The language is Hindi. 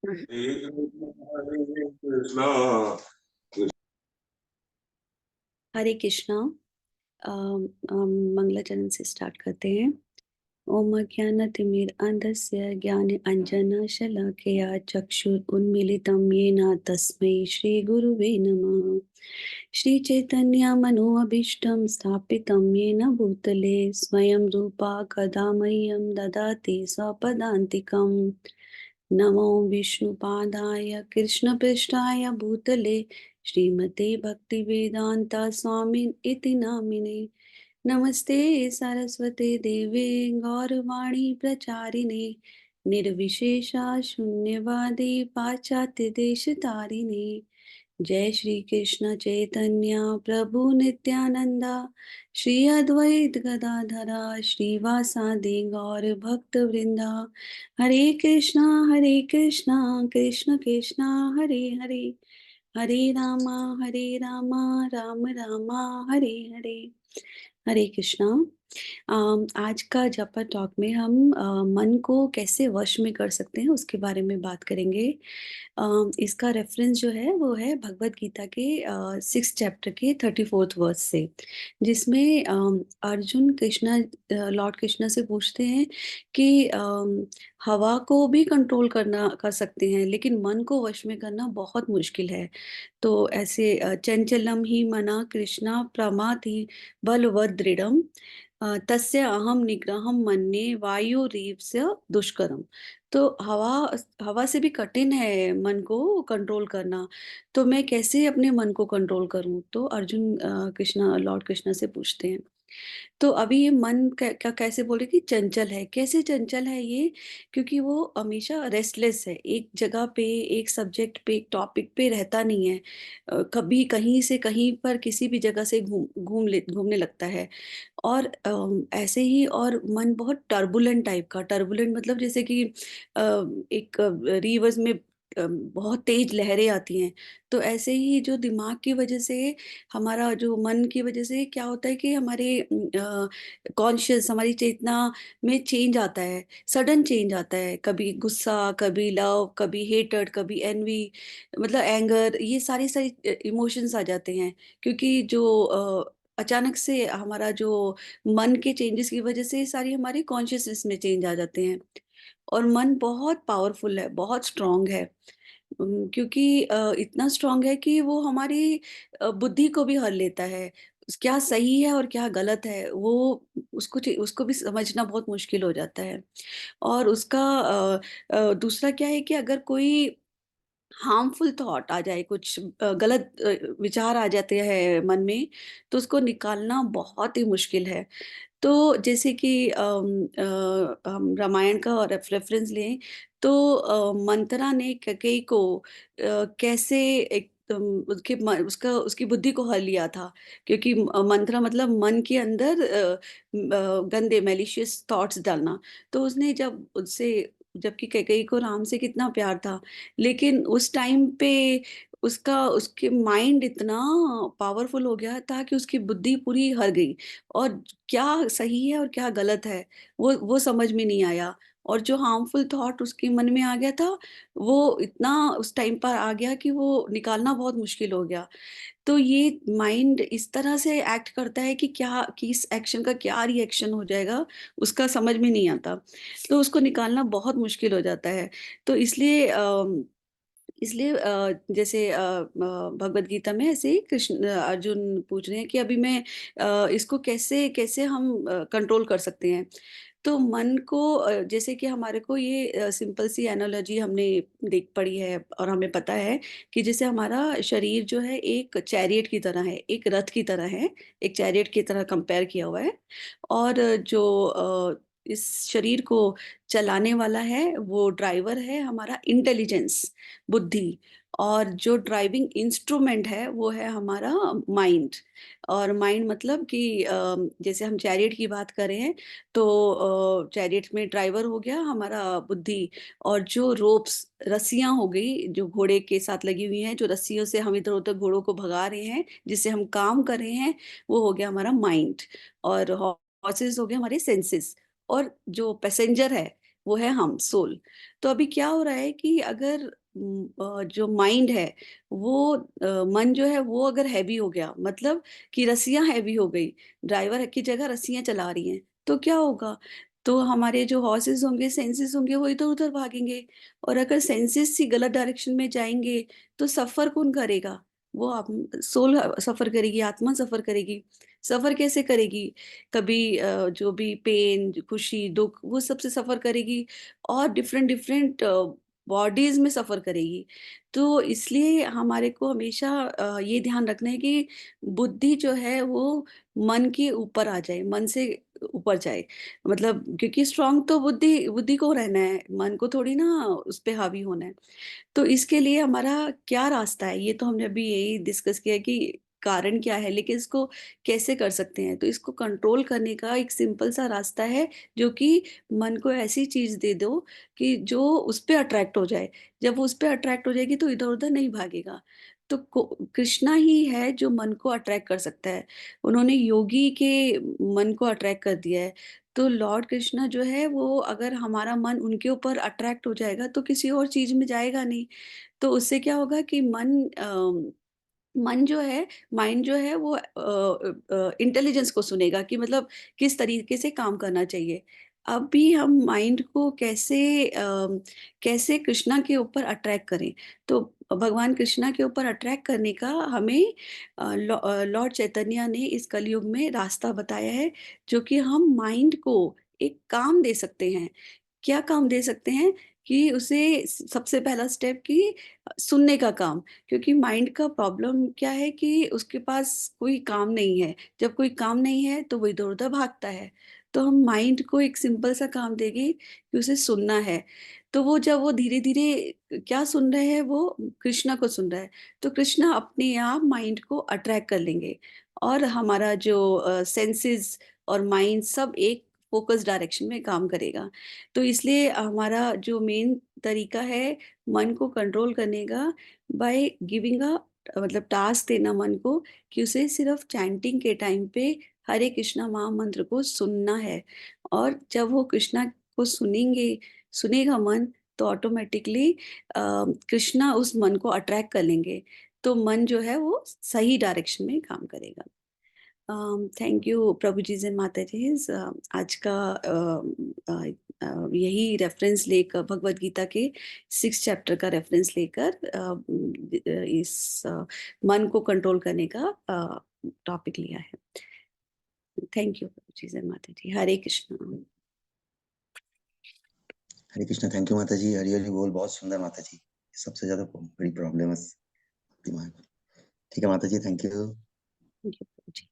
हरे कृष्णा। हरे कृष्णा। मंगलाचरण से स्टार्ट करते हैं। ओम अज्ञानतिमिरान्धस्य ज्ञानाञ्जनशलाकया चक्षुरुन्मीलितं येन तस्मै श्रीगुरुवे नमः। श्रीचैतन्यमनोभीष्टं स्थापितं येन भूतले स्वयं रूपा कदा मह्यं ददाति स्वपदान्तिकम्। नमो विष्णुपादाय कृष्णपृष्ठाय भूतले श्रीमते भक्तिवेदांता स्वामिन् इति नामिने। नमस्ते सरस्वते देवे गौरवाणी प्रचारिणे निर्विशेषा शून्यवादी पाश्चात्य देश तारिणे। जय श्री कृष्ण चैतन्य प्रभु नित्यानंदा श्री अद्वैत गदाधरा श्रीवासादि गौर भक्त वृंदा। हरे कृष्णा कृष्ण कृष्णा हरे हरे, हरे रामा राम रामा हरे हरे। हरे कृष्णा। आज का जपा टॉक में हम मन को कैसे वश में कर सकते हैं उसके बारे में बात करेंगे। इसका रेफरेंस जो है वो है भगवत गीता के 6 चैप्टर के 34th वर्स से, जिसमें अर्जुन लॉर्ड कृष्णा से पूछते हैं कि हवा को भी कंट्रोल करना कर सकते हैं लेकिन मन को वश में करना बहुत मुश्किल है। तो ऐसे चंचलम ही मना कृष्णा प्रमाथि बलवद दृढ़म तस्य अहम निग्रहम मन्ये वायुरीवस्य दुष्करम। तो हवा से भी कठिन है मन को कंट्रोल करना। तो मैं कैसे अपने मन को कंट्रोल करूं? तो अर्जुन लॉर्ड कृष्णा से पूछते हैं। तो अभी ये मन कैसे बोले कि चंचल है, कैसे चंचल है ये? क्योंकि वो हमेशा रेस्टलेस है, एक जगह पे, एक सब्जेक्ट पे, एक टॉपिक पे रहता नहीं है। कभी कहीं से कहीं पर किसी भी जगह से घूमने लगता है। और ऐसे ही और मन बहुत टर्बुलेंट टाइप का, टर्बुलेंट मतलब जैसे कि एक रिवर्स में बहुत तेज लहरें आती हैं। तो ऐसे ही जो दिमाग की वजह से, हमारा जो मन की वजह से क्या होता है कि हमारे कॉन्शियस, हमारी चेतना में चेंज आता है, सडन चेंज आता है। कभी गुस्सा, कभी लव, कभी हेटर्ड, कभी एनवी, मतलब एंगर, ये सारी सारी इमोशंस आ जाते हैं। क्योंकि जो अचानक से हमारा जो मन के चेंजेस की वजह से सारी हमारी कॉन्शियसनेस में चेंज आ जाते हैं। और मन बहुत पावरफुल है, बहुत स्ट्रांग है। क्योंकि इतना स्ट्रांग है कि वो हमारी बुद्धि को भी हर लेता है। क्या सही है और क्या गलत है, वो उसको भी समझना बहुत मुश्किल हो जाता है। और उसका दूसरा क्या है कि अगर कोई हार्मफुल थॉट आ जाए, कुछ गलत विचार आ जाते हैं मन में, तो उसको निकालना बहुत ही मुश्किल है। तो जैसे कि हम रामायण का रेफरेंस लें तो मंथरा ने कैकेयी को कैसे एकदम उसकी बुद्धि को हर लिया था। क्योंकि मंथरा मतलब मन के अंदर गंदे मैलिशियस थॉट्स डालना। तो उसने जब उससे, जबकि कैकेयी को राम से कितना प्यार था, लेकिन उस टाइम पे उसके माइंड इतना पावरफुल हो गया था कि उसकी बुद्धि पूरी हर गई। और क्या सही है और क्या गलत है, वो समझ में नहीं आया। और जो हार्मफुल थॉट उसके मन में आ गया था, वो इतना उस टाइम पर आ गया कि वो निकालना बहुत मुश्किल हो गया। तो ये माइंड इस तरह से एक्ट करता है कि इस एक्शन का क्या रिएक्शन हो जाएगा, उसका समझ में नहीं आता। तो उसको निकालना बहुत मुश्किल हो जाता है। तो इसलिए जैसे भगवत गीता में ऐसे ही अर्जुन पूछ रहे हैं कि अभी मैं इसको कैसे कैसे हम कंट्रोल कर सकते हैं। तो मन को जैसे कि हमारे को ये सिंपल सी एनालॉजी हमने देख पढ़ी है और हमें पता है कि जैसे हमारा शरीर जो है एक चैरियट की तरह है, एक रथ की तरह है, एक चैरियट की तरह कंपेयर किया हुआ है। और जो इस शरीर को चलाने वाला है वो ड्राइवर है हमारा इंटेलिजेंस, बुद्धि। और जो ड्राइविंग इंस्ट्रूमेंट है वो है हमारा माइंड। और माइंड मतलब कि जैसे हम चैरियट की बात करें तो चैरियट में ड्राइवर हो गया हमारा बुद्धि। और जो रोप्स, रस्सियां हो गई जो घोड़े के साथ लगी हुई हैं, जो रस्सियों से हम इधर उधर घोड़ों को भगा रहे हैं, जिससे हम काम कर रहे हैं, वो हो गया हमारा माइंड। और हॉर्सेस हो गए हमारे सेंसेस। और जो पैसेंजर है वो है हम, सोल। तो अभी क्या हो रहा है कि अगर जो माइंड है वो मन जो है वो अगर हैवी हो गया, मतलब कि रस्सियां हैवी हो गई, ड्राइवर की जगह रस्सियां चला रही हैं, तो क्या होगा? तो हमारे जो हॉर्सेस होंगे, सेंसेस होंगे, वो इधर उधर भागेंगे। और अगर सेंसेस ही गलत डायरेक्शन में जाएंगे तो सफर कौन करेगा? वो आप, सोल सफर करेगी, आत्मा सफर करेगी। सफर कैसे करेगी? कभी जो भी पेन, खुशी, दुख, वो सबसे सफर करेगी और डिफरेंट डिफरेंट बॉडीज में सफर करेगी। तो इसलिए हमारे को हमेशा ये ध्यान रखना है कि बुद्धि जो है वो मन के ऊपर आ जाए, मन से ऊपर जाए। मतलब क्योंकि स्ट्रांग तो बुद्धि बुद्धि को रहना है, मन को थोड़ी ना उस पे हावी होना है। तो इसके लिए हमारा क्या रास्ता है? ये तो हमने अभी यही डिस्कस किया कि कारण क्या है, लेकिन इसको कैसे कर सकते हैं? तो इसको कंट्रोल करने का एक सिंपल सा रास्ता है, जो कि मन को ऐसी चीज दे दो कि जो उस पे अट्रैक्ट हो जाए। जब वो उस पे अट्रैक्ट हो जाएगी तो इधर उधर नहीं भागेगा। तो कृष्णा ही है जो मन को अट्रैक्ट कर सकता है। उन्होंने योगी के मन को अट्रैक्ट कर दिया है। तो लॉर्ड कृष्णा जो है वो, अगर हमारा मन उनके ऊपर अट्रैक्ट हो जाएगा तो किसी और चीज में जाएगा नहीं। तो उससे क्या होगा कि मन जो है, माइंड जो है वो इंटेलिजेंस को सुनेगा कि मतलब किस तरीके से काम करना चाहिए। अब भी हम माइंड को कैसे कृष्णा के ऊपर अट्रैक्ट करें? तो भगवान कृष्णा के ऊपर अट्रैक्ट करने का हमें लॉर्ड चैतन्य ने इस कलयुग में रास्ता बताया है, जो कि हम माइंड को एक काम दे सकते हैं। क्या काम दे सकते हैं? कि उसे सबसे पहला स्टेप कि सुनने का काम। क्योंकि माइंड का प्रॉब्लम क्या है कि उसके पास कोई काम नहीं है। जब कोई काम नहीं है तो वो इधर उधर भागता है। तो हम माइंड को एक सिंपल सा काम देंगे कि उसे सुनना है। तो वो जब वो धीरे धीरे क्या सुन रहे हैं, वो कृष्णा को सुन रहा है। तो कृष्णा अपने आप माइंड को अट्रैक्ट कर लेंगे और हमारा जो सेंसेस और माइंड सब एक फोकस डायरेक्शन में काम करेगा। तो इसलिए हमारा जो मेन तरीका है मन को कंट्रोल करने का, बाय गिविंग अ मतलब टास्क देना मन को कि उसे सिर्फ चैंटिंग के टाइम पे हरे कृष्णा महामंत्र को सुनना है। और जब वो कृष्णा को सुनेगा मन, तो ऑटोमेटिकली कृष्णा उस मन को अट्रैक्ट कर लेंगे। तो मन जो है वो सही डायरेक्शन में काम करेगा। थैंक यू प्रभु जी एंड माता जी। आज का यही रेफरेंस लेकर, भगवत गीता के 6 चैप्टर का रेफरेंस लेकर इस मन को कंट्रोल करने का टॉपिक लिया है। थैंक यू प्रभु जी एंड माता जी। हरे कृष्णा। हरे कृष्णा। थैंक यू माता जी। हरी हरी बोल। बहुत सुंदर माता जी। सबसे ज्यादा बड़ी प्रॉब्लम है दिमाग। ठीक है माता जी, थैंक यू। थैंक यू प्रभु जी।